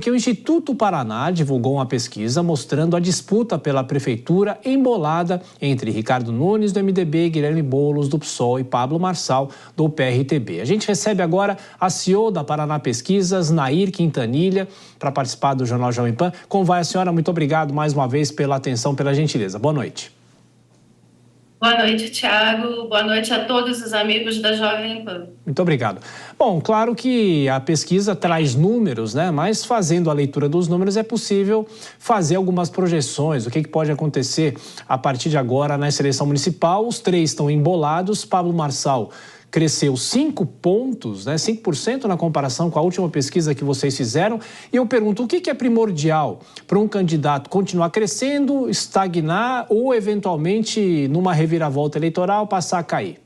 Que o Instituto Paraná divulgou uma pesquisa mostrando a disputa pela prefeitura embolada entre Ricardo Nunes, do MDB, Guilherme Boulos, do PSOL e Pablo Marçal, do PRTB. A gente recebe agora a CEO da Paraná Pesquisas, Nair Quintanilha, para participar do Jornal Jovem Pan. Como vai a senhora? Muito obrigado mais uma vez pela atenção, pela gentileza. Boa noite. Boa noite, Thiago. Boa noite a todos os amigos da Jovem Pan. Muito obrigado. Bom, claro que a pesquisa traz números, né? Mas fazendo a leitura dos números é possível fazer algumas projeções. O que pode acontecer a partir de agora nessa eleição municipal? Os três estão embolados. Pablo Marçal cresceu 5 pontos, né? 5% na comparação com a última pesquisa que vocês fizeram. E eu pergunto, o que é primordial para um candidato continuar crescendo, estagnar ou, eventualmente, numa reviravolta eleitoral, passar a cair?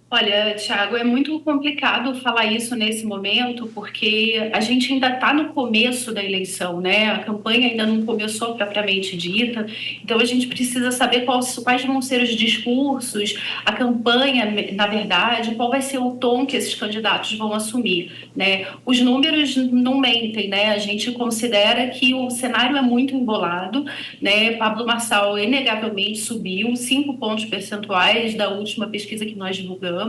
Olha, Thiago, é muito complicado falar isso nesse momento, porque a gente ainda está no começo da eleição, né? A campanha ainda não começou propriamente dita, então a gente precisa saber quais vão ser os discursos, a campanha, na verdade, qual vai ser o tom que esses candidatos vão assumir, né? Os números não mentem, né? A gente considera que o cenário é muito embolado, né? Pablo Marçal, inegavelmente, subiu 5 pontos percentuais da última pesquisa que nós divulgamos.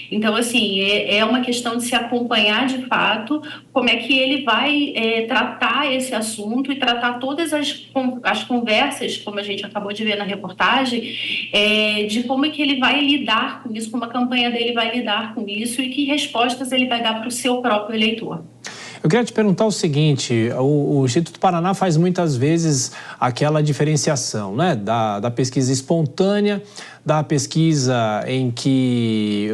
Então, assim, é uma questão de se acompanhar de fato como é que ele vai tratar esse assunto e tratar todas as conversas, como a gente acabou de ver na reportagem, de como é que ele vai lidar com isso, como a campanha dele vai lidar com isso e que respostas ele vai dar para o seu próprio eleitor. Eu queria te perguntar o seguinte, o Instituto Paraná faz muitas vezes aquela diferenciação, né, da pesquisa espontânea, da pesquisa em que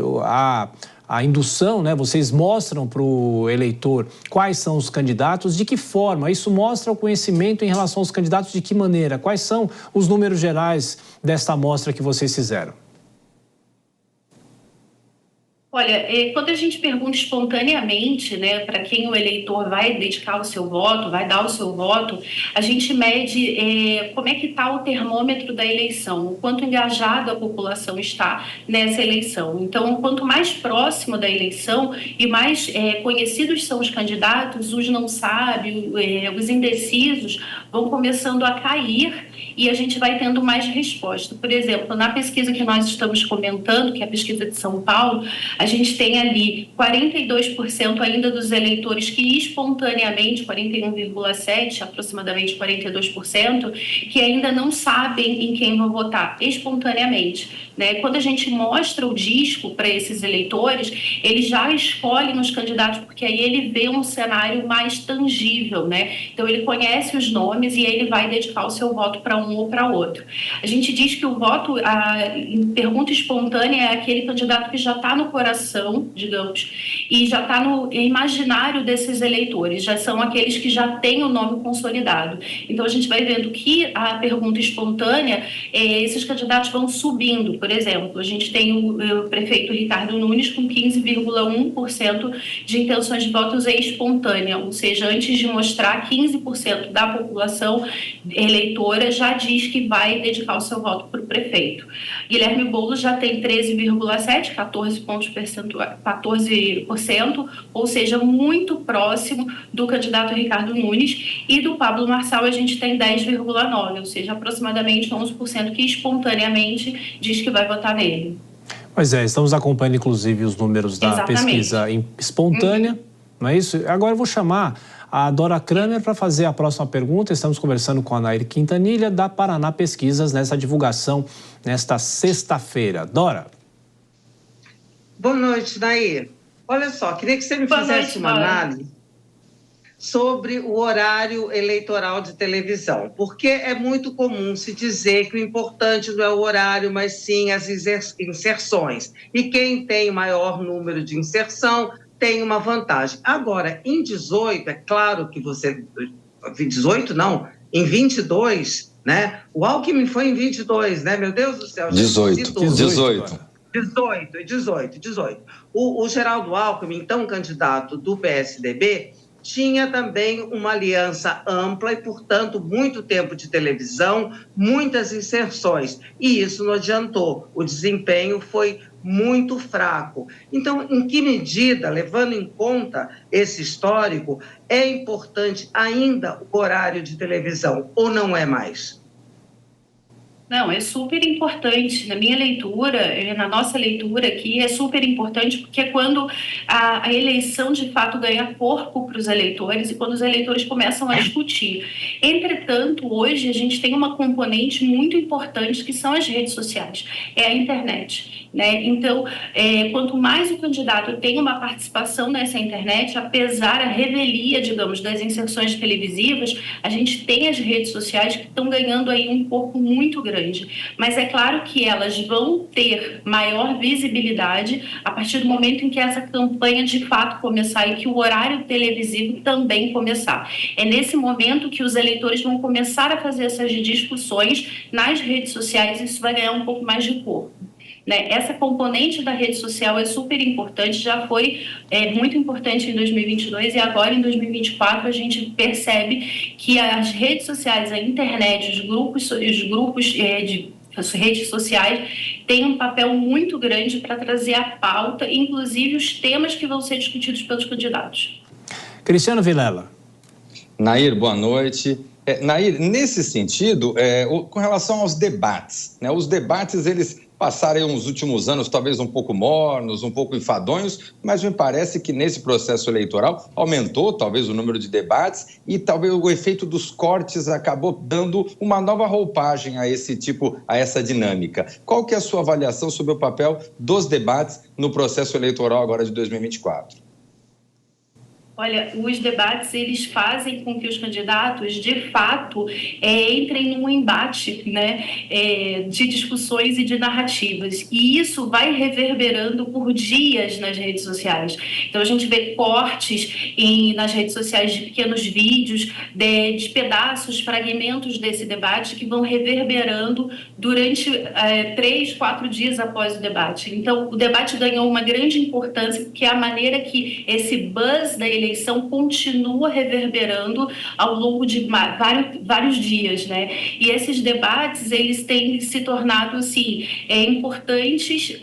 a indução, né, vocês mostram para o eleitor quais são os candidatos, de que forma, isso mostra o conhecimento em relação aos candidatos, de que maneira, quais são os números gerais desta amostra que vocês fizeram? Olha, quando a gente pergunta espontaneamente, né, para quem o eleitor vai dedicar o seu voto, vai dar o seu voto, a gente mede como é que está o termômetro da eleição, o quanto engajado a população está nessa eleição. Então, quanto mais próximo da eleição e mais conhecidos são os candidatos, os não sabe, os indecisos vão começando a cair e a gente vai tendo mais resposta. Por exemplo, na pesquisa que nós estamos comentando, que é a pesquisa de São Paulo, a gente tem ali 42% ainda dos eleitores que espontaneamente, 41,7%, aproximadamente 42%, que ainda não sabem em quem vão votar espontaneamente, né? Quando a gente mostra o disco para esses eleitores, eles já escolhem os candidatos, porque aí ele vê um cenário mais tangível, né? Então ele conhece os nomes e ele vai dedicar o seu voto para um ou para outro. A gente diz que o voto em pergunta espontânea é aquele candidato que já está no coração, digamos, e já está no imaginário desses eleitores, já são aqueles que já têm o nome consolidado. Então a gente vai vendo que a pergunta espontânea, esses candidatos vão subindo. Por exemplo, a gente tem o prefeito Ricardo Nunes com 15,1% de intenções de votos espontânea, ou seja, antes de mostrar, 15% da população eleitora já diz que vai dedicar o seu voto para o prefeito. Guilherme Boulos já tem 13,7%, 14%, ou seja, muito próximo do candidato Ricardo Nunes, e do Pablo Marçal a gente tem 10,9%, ou seja, aproximadamente 11% que espontaneamente diz que vai votar nele. Pois é, estamos acompanhando inclusive os números da pesquisa espontânea, não é isso? Agora eu vou chamar a Dora Kramer para fazer a próxima pergunta. Estamos conversando com a Nair Quintanilha, da Paraná Pesquisas, nessa divulgação nesta sexta-feira. Dora. Boa noite, Nair. Olha só, queria que você me fizesse uma análise sobre o horário eleitoral de televisão, porque é muito comum se dizer que o importante não é o horário, mas sim as inserções. E quem tem maior número de inserção tem uma vantagem. Agora, em 18, é claro que você... 18 não, em 22, né? O Alckmin foi em 22, né? Meu Deus do céu. 18. O Geraldo Alckmin, então candidato do PSDB, tinha também uma aliança ampla e, portanto, muito tempo de televisão, muitas inserções. E isso não adiantou. O desempenho foi muito fraco. Então, em que medida, levando em conta esse histórico, é importante ainda o horário de televisão ou não é mais? Não, é super importante. Na minha leitura, na nossa leitura aqui, é super importante porque é quando a eleição de fato ganha corpo para os eleitores e quando os eleitores começam a discutir. Entretanto, hoje a gente tem uma componente muito importante que são as redes sociais, é a internet, né? Então, quanto mais o candidato tem uma participação nessa internet, apesar da revelia, digamos, das inserções televisivas, a gente tem as redes sociais que estão ganhando aí um corpo muito grande. Mas é claro que elas vão ter maior visibilidade a partir do momento em que essa campanha de fato começar e que o horário televisivo também começar. É nesse momento que os eleitores vão começar a fazer essas discussões nas redes sociais e isso vai ganhar um pouco mais de corpo. Né? Essa componente da rede social é super importante, já foi muito importante em 2022 e agora em 2024 a gente percebe que as redes sociais, a internet, os grupos de redes sociais têm um papel muito grande para trazer à pauta, inclusive os temas que vão ser discutidos pelos candidatos. Cristiano Vilela. Nair, boa noite. Nair, nesse sentido, com relação aos debates, né? Os debates, eles passaram uns últimos anos talvez um pouco mornos, um pouco enfadonhos, mas me parece que nesse processo eleitoral aumentou talvez o número de debates e talvez o efeito dos cortes acabou dando uma nova roupagem a essa dinâmica. Qual que é a sua avaliação sobre o papel dos debates no processo eleitoral agora de 2024? Olha, os debates, eles fazem com que os candidatos, de fato, entrem num embate, né, de discussões e de narrativas. E isso vai reverberando por dias nas redes sociais. Então, a gente vê cortes nas redes sociais de pequenos vídeos, de pedaços, fragmentos desse debate que vão reverberando durante 3, 4 dias após o debate. Então, o debate ganhou uma grande importância, porque é a maneira que esse buzz da eleição continua reverberando ao longo de vários dias, né? E esses debates, eles têm se tornado, assim, importantes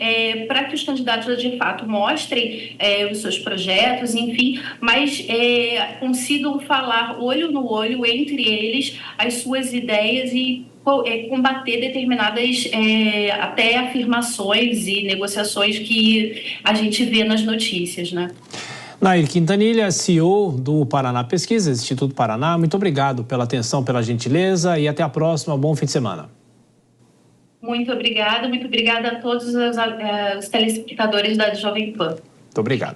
para que os candidatos, de fato, mostrem os seus projetos, enfim, mas consigam falar olho no olho entre eles as suas ideias e combater determinadas até afirmações e negociações que a gente vê nas notícias, né? Nair Quintanilha, CEO do Paraná Pesquisas, Instituto Paraná, muito obrigado pela atenção, pela gentileza e até a próxima. Bom fim de semana. Muito obrigada a todos os telespectadores da Jovem Pan. Muito obrigado.